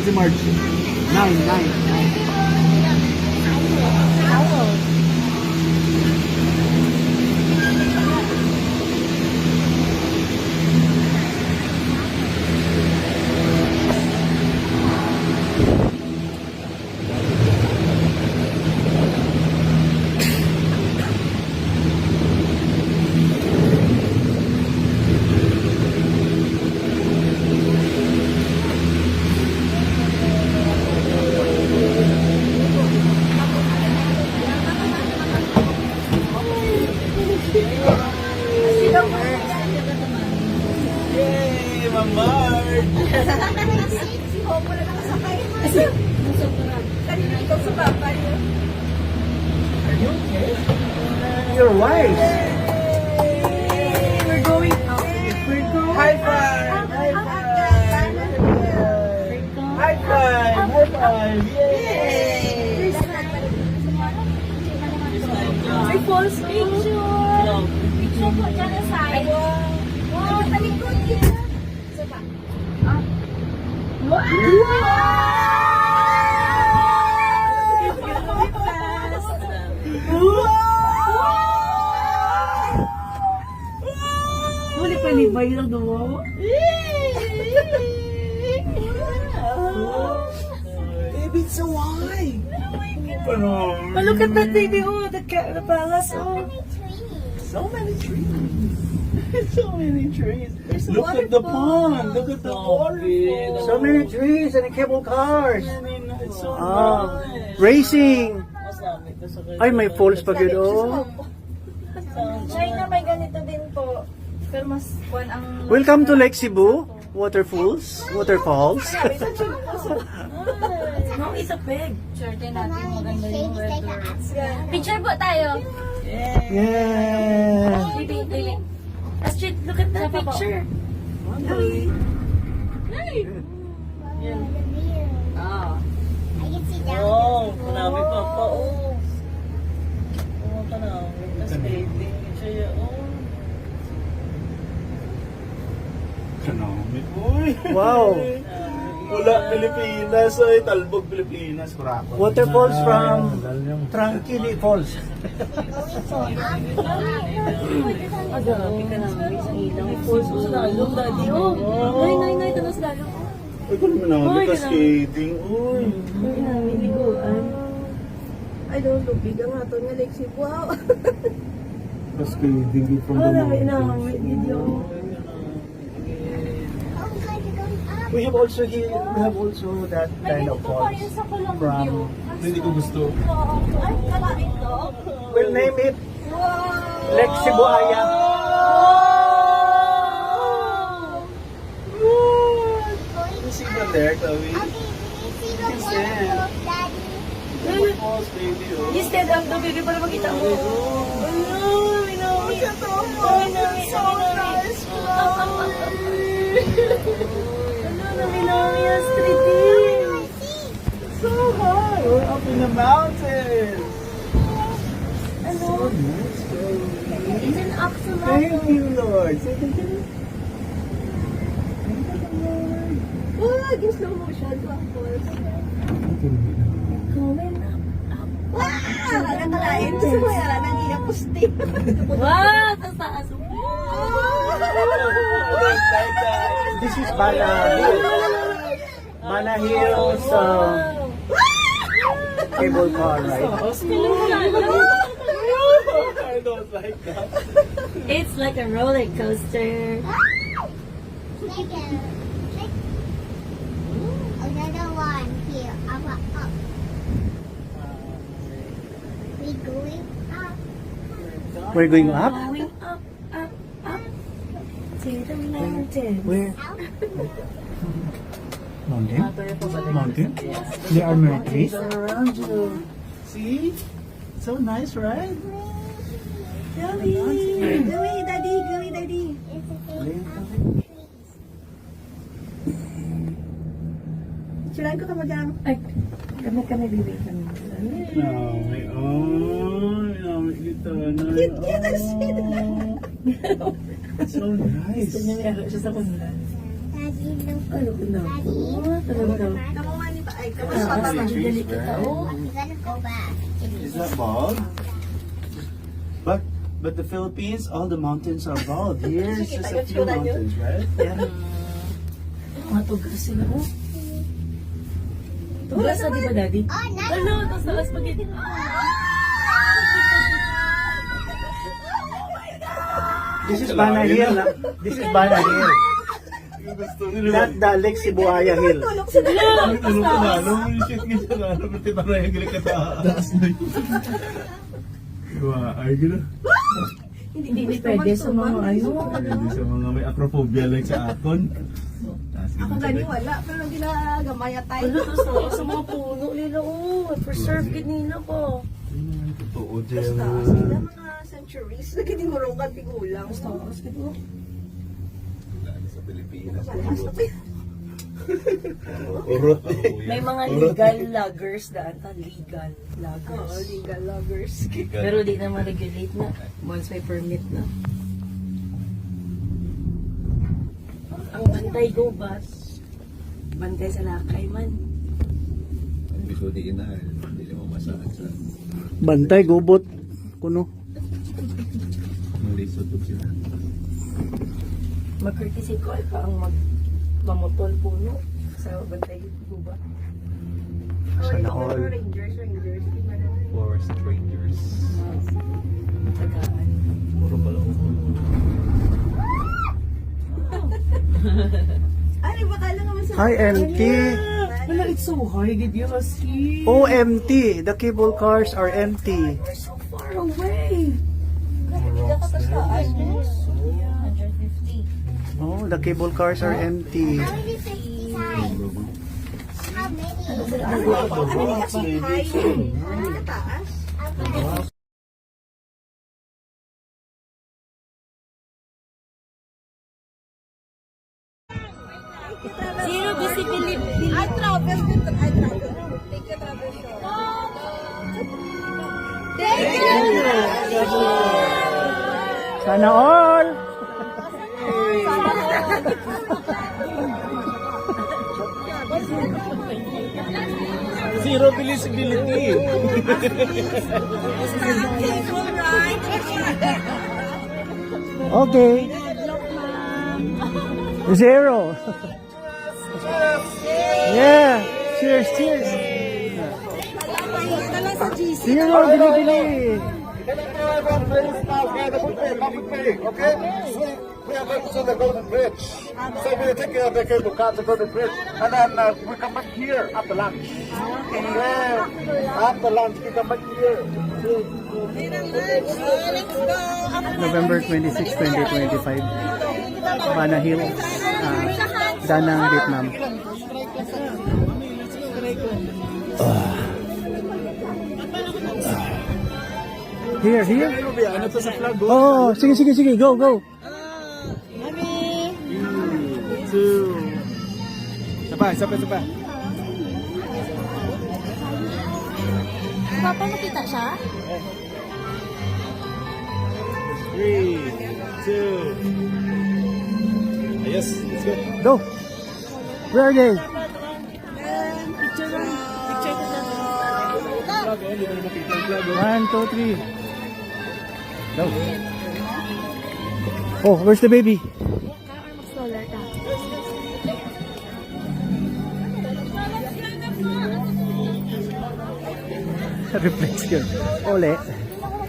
si March? 9. Yay! Mamart! Si Homo na nakasakay. Kanina ikaw sa baba niyo. Are you okay? Your wife! We're going out. We're going High five! High five! High five! High five! Yay! May false picture. Picture po dyan na side. Wow, talikod yun. Saba. Huli pa libay lang dumo. Baby, so why? But look at that baby, oh, the palace, oh. So many trees. So many trees. There's a Look at the waterfall. pond. Look at the waterfall. So many trees and cable cars. It's so Ah, nice. racing. Ay, may falls pa yun, oh. China may ganito din po. Pero mas kwan ang... Welcome to Lake Cebu. Waterfalls. Waterfalls. No, it's a pig. Picture din natin maganda yung weather. Picture po tayo. Yeah. Baby, baby. Astrid, look at that picture. Oh, marami pa pa. Oh. Oh, tanaw. Skating siya. Oh. Kanami. Uy. Wow. Wala Pilipinas. Ay, Talbog, Pilipinas. Kurako. Waterfalls from Tranquili Falls. Agabi ka namin sa ilang. Falls mo sa lalong, daddy. Oh, nay, tanong sa lalong. Ay, kung naman Uy, ka ganun. skating. Uy. Uy, namin, liguan. Ay, doon lubig ang ato nga Lake Cebu. Wow. Skating from Oh, the namin, mountains. video. We have also here, we have also that kind of falls from, Hindi ko gusto. Ay, kalain to. we'll name it Wow. Lake Cebuaya. You see them there, Chloe? Waterfalls, baby. Oh. You stand up daw, baby, para makita mo. Ano, minami. Ito mo. So nice. Minami, Astrid. So high. We're up in the mountains. So nice, Chloe. It's an axolotl. Thank you, Lord. Say thank you. Thank you, Lord. Wag, yung slow motion. Going up. Wow! Nakalain. Gusto mo yan. Hindi na pusti. Wow, sa taas. This is Bana Hill. Bana Hills cable car ride. I don't like that. It's like a roller coaster. Another one here. Up. We going up. We're going up? Going up, up to the mountain. Where? Mountain? Mountain? There are many trees. Around you. See? So nice, right? Gawi, daddy. Sirain ko ka mo dyan. Ay, kami bibig kami. Nami, oh, nami kita na. So nice. Gusto niya meron siya sa kanila. Daddy, look. Ano ko na? Talaga daw. Kamu Trees, right? I'm gonna go back. Is that bald? But the Philippines, all the mountains are bald. Here, it's just a few mountains, right? Mga tugas sila, oh. Tugas na, di ba, Daddy? Oh, nice. Ano, tapos na spaghetti. This is Bana Hill. This is Bana Hill. Not the Lake Sibuaya Hill. Ano ka na? Ano mo yung shit ka na? Ano mo tinaraya gila ka taas na yun? Ay, gila. Hindi pwede sa mga ano. Hindi sa mga may acrophobia like sa akon. Ako gani wala, pero ginagamaya tayo. Ano, tapos sa mga puno nila, oh. Preserve kanina ko. Totoo, Basta, Jello. sila mga centuries. Nagkitimurugan, tigulang. Tapos kito. Sa Pilipinas. Urot. May mga legal loggers daan. Legal Oo, loggers. legal loggers. Pero di naman regulate na. Once may permit na. Ang bantay go bus. Bantay sa lakay man. Gusto di ina, hindi mo masakit sa Bantay, gubot. Kuno. malisod sila. Mag-courtesy call pa ang mamotol puno sa bantay go ba? Sana all. Rangers. For strangers. Tagaan. Puro pala ako. Ay, baka lang naman sa... Hi, MT. Wala, it's so high, gid you kasi. Oh, empty. The cable cars are empty. We're so far away. Oh, the cable cars are empty. How many 55? How many? Taas? Zero visibility. I travel. Take a travel show. Sana all. Zero visibility. Okay. Zero. Yeah. Cheers, cheers. Zero, bili-bili. Okay? We are going to the Golden Bridge. So we're taking the cable car to Golden Bridge. And then we come back here after lunch. Yeah. After lunch, we come back here. November 26, 2025. Bana Hill, Da Nang, Vietnam. Here, here. Ano to sa flag? Oh, sige, go. Two. Isa pa. Papa, nakita siya? 3, 2. Yes, let's go. Go. Where are they? Picture na. Flag, hindi mo makita yung flag. 1, 2, 3. Go. Oh, where's the baby? Reflection. Ole.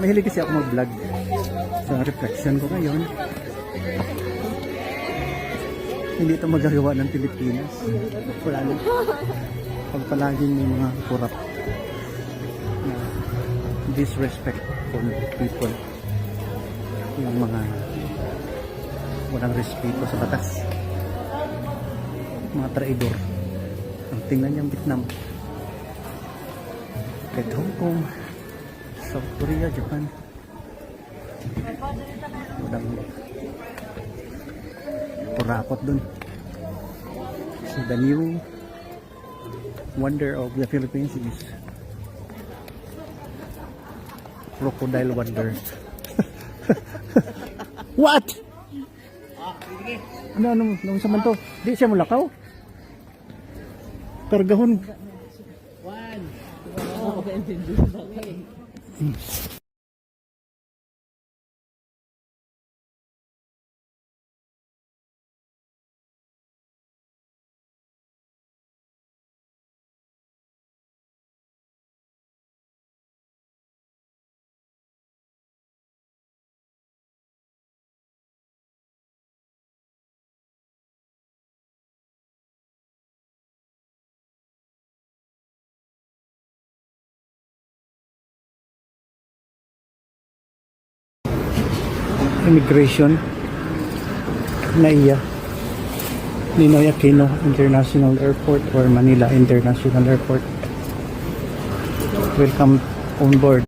Mahilig kasi ako mag-vlog. So, reflection ko ngayon. Hindi ito magagawa ng Pilipinas. Wala na. Pag palaging may mga corrupt na disrespectful people. Yung mga walang respeto sa batas. Mga traidor. Ang tingnan niyang Vietnam. Kahit Hong Kong, South Korea, Japan. Walang kurapot dun. So the new wonder of the Philippines is crocodile wonder. What? Ano sa man to? Di siya mulakaw? Kargahon. Immigration NAIA Ninoy Aquino International Airport or Manila International Airport. Welcome on board.